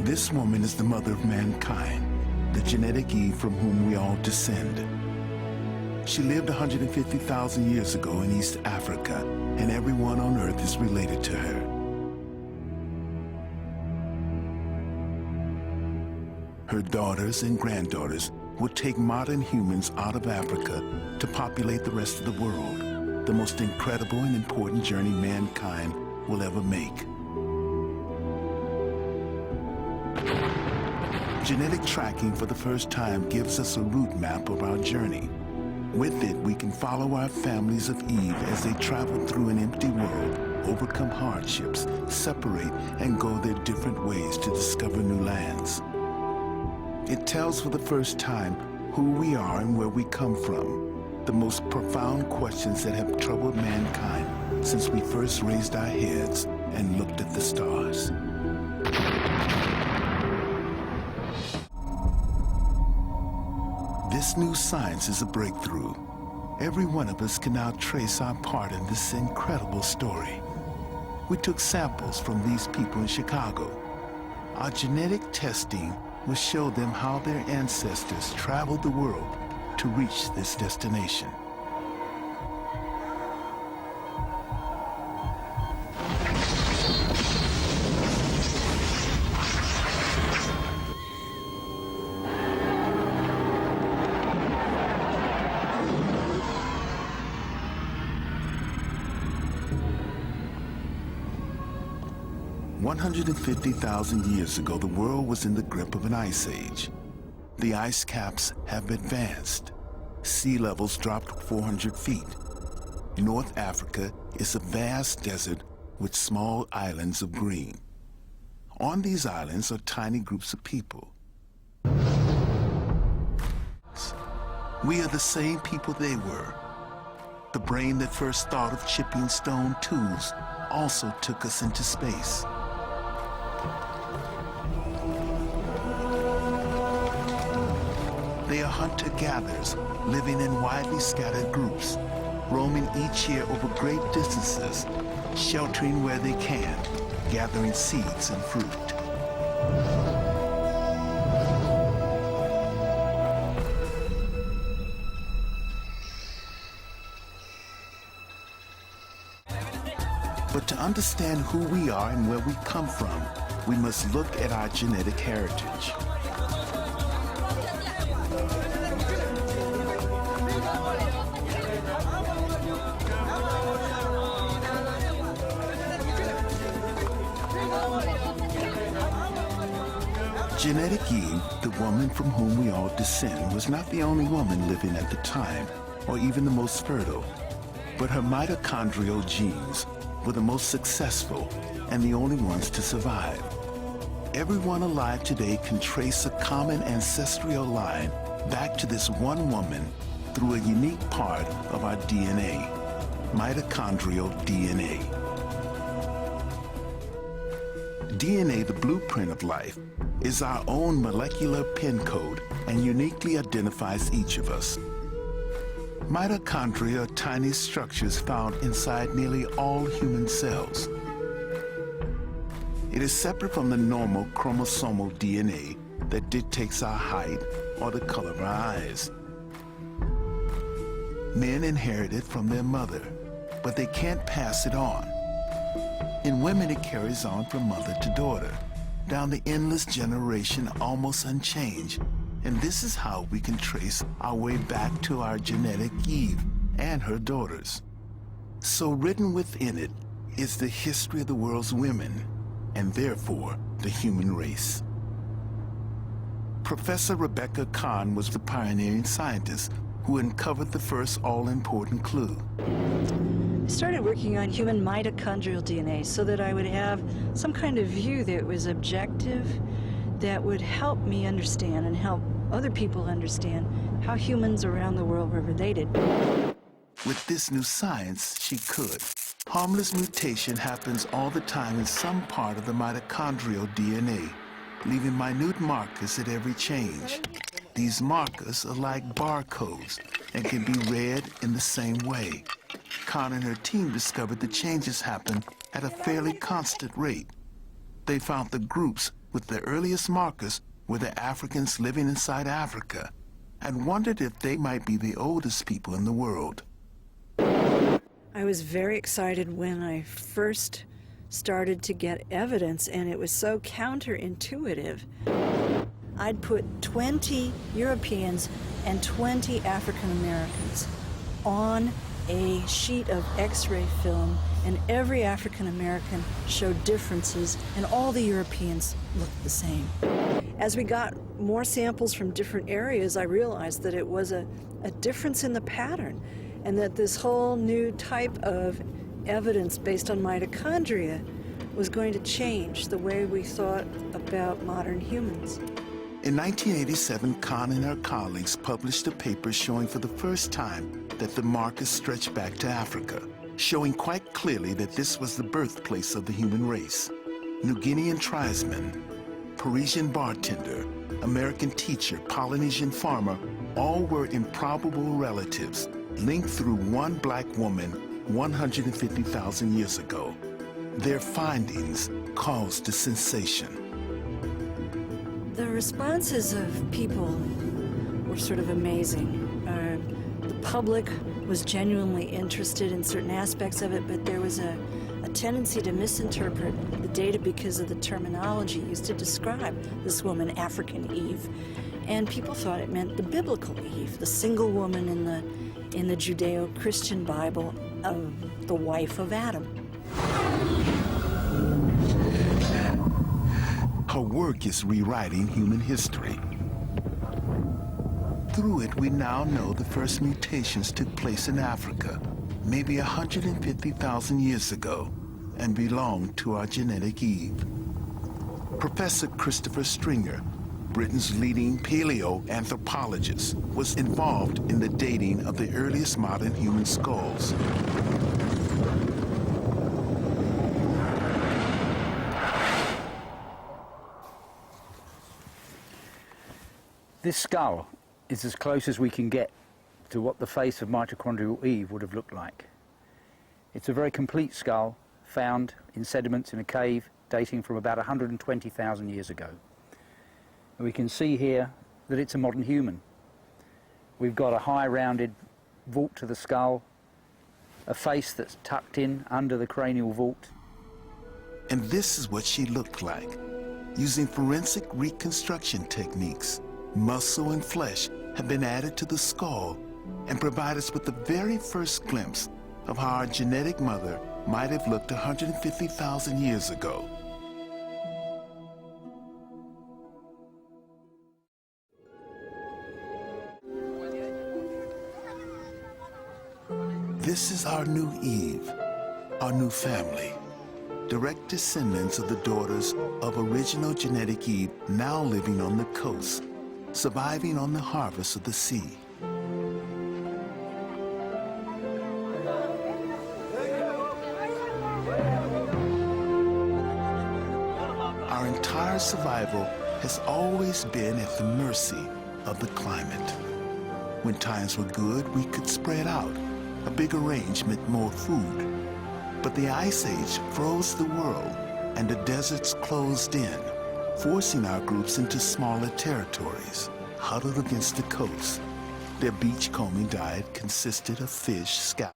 This woman is the mother of mankind, the genetic Eve from whom we all descend. She lived 150,000 years ago in East Africa, and everyone on Earth is related to her. Her daughters and granddaughters will take modern humans out of Africa to populate the rest of the world, the most incredible and important journey mankind will ever make. Genetic tracking for the first time gives us a route map of our journey. With it, we can follow our families of Eve as they travel through an empty world, overcome hardships, separate, and go their different ways to discover new lands. It tells for the first time who we are and where we come from, the most profound questions that have troubled mankind since we first raised our heads and looked at the stars. This new science is a breakthrough. Every one of us can now trace our part in this incredible story. We took samples from these people in Chicago. Our genetic testing will show them how their ancestors traveled the world to reach this destination. One 150,000 years ago, the world was in the grip of an ice age. The ice caps have advanced. Sea levels dropped 400 feet. North Africa is a vast desert with small islands of green. On these islands are tiny groups of people. We are the same people they were. The brain that first thought of chipping stone tools also took us into space. They are hunter-gatherers living in widely scattered groups, roaming each year over great distances, sheltering where they can, gathering seeds and fruit. But to understand who we are and where we come from, we must look at our genetic heritage. Genetic Eve, the woman from whom we all descend, was not the only woman living at the time, or even the most fertile, but her mitochondrial genes were the most successful and the only ones to survive. Everyone alive today can trace a common ancestral line back to this one woman through a unique part of our DNA, mitochondrial DNA. DNA, the blueprint of life, is our own molecular pin code and uniquely identifies each of us. Mitochondria are tiny structures found inside nearly all human cells. It is separate from the normal chromosomal DNA that dictates our height or the color of our eyes. Men inherit it from their mother, but they can't pass it on. In women, it carries on from mother to daughter, down the endless generation almost unchanged. And this is how we can trace our way back to our genetic Eve and her daughters. So written within it is the history of the world's women, and therefore the human race. Professor Rebecca Kahn was the pioneering scientist who uncovered the first all-important clue. I started working on human mitochondrial DNA so that I would have some kind of view that was objective, that would help me understand and help other people understand how humans around the world were related. With this new science, she could. Harmless mutation happens all the time in some part of the mitochondrial DNA, leaving minute markers at every change. These markers are like barcodes and can be read in the same way. Kahn and her team discovered the changes happen at a fairly constant rate. They found the groups with the earliest markers were the Africans living inside Africa, and wondered if they might be the oldest people in the world. I was very excited when I first started to get evidence, and it was so counterintuitive. I'd put 20 Europeans and 20 African Americans on a sheet of X-ray film, and every African American showed differences, and all the Europeans looked the same. As we got more samples from different areas, I realized that it was a difference in the pattern, and that this whole new type of evidence based on mitochondria was going to change the way we thought about modern humans. In 1987, Kahn and her colleagues published a paper showing for the first time that the markers stretched back to Africa, showing quite clearly that this was the birthplace of the human race. New Guinean tribesman, Parisian bartender, American teacher, Polynesian farmer, all were improbable relatives linked through one black woman 150,000 years ago. Their findings caused a sensation. The responses of people were sort of amazing. The public was genuinely interested in certain aspects of it, but there was a tendency to misinterpret the data because of the terminology used to describe this woman, African Eve. And people thought it meant the biblical Eve, the single woman in the Judeo-Christian Bible, the wife of Adam. Her work is rewriting human history. Through it, we now know the first mutations took place in Africa, maybe 150,000 years ago, and belonged to our genetic Eve. Professor Christopher Stringer, Britain's leading paleoanthropologist, was involved in the dating of the earliest modern human skulls. This skull is as close as we can get to what the face of mitochondrial Eve would have looked like. It's a very complete skull found in sediments in a cave dating from about 120,000 years ago. And we can see here that it's a modern human. We've got a high rounded vault to the skull, a face that's tucked in under the cranial vault. And this is what she looked like. Using forensic reconstruction techniques, muscle and flesh have been added to the skull and provide us with the very first glimpse of how our genetic mother might have looked 150,000 years ago. This is our new Eve, our new family, direct descendants of the daughters of original genetic Eve now living on the coast, surviving on the harvest of the sea. Our entire survival has always been at the mercy of the climate. When times were good, we could spread out. A big arrangement, more food. But the Ice Age froze the world and the deserts closed in, forcing our groups into smaller territories, huddled against the coast. Their beachcombing diet consisted of fish, scallops,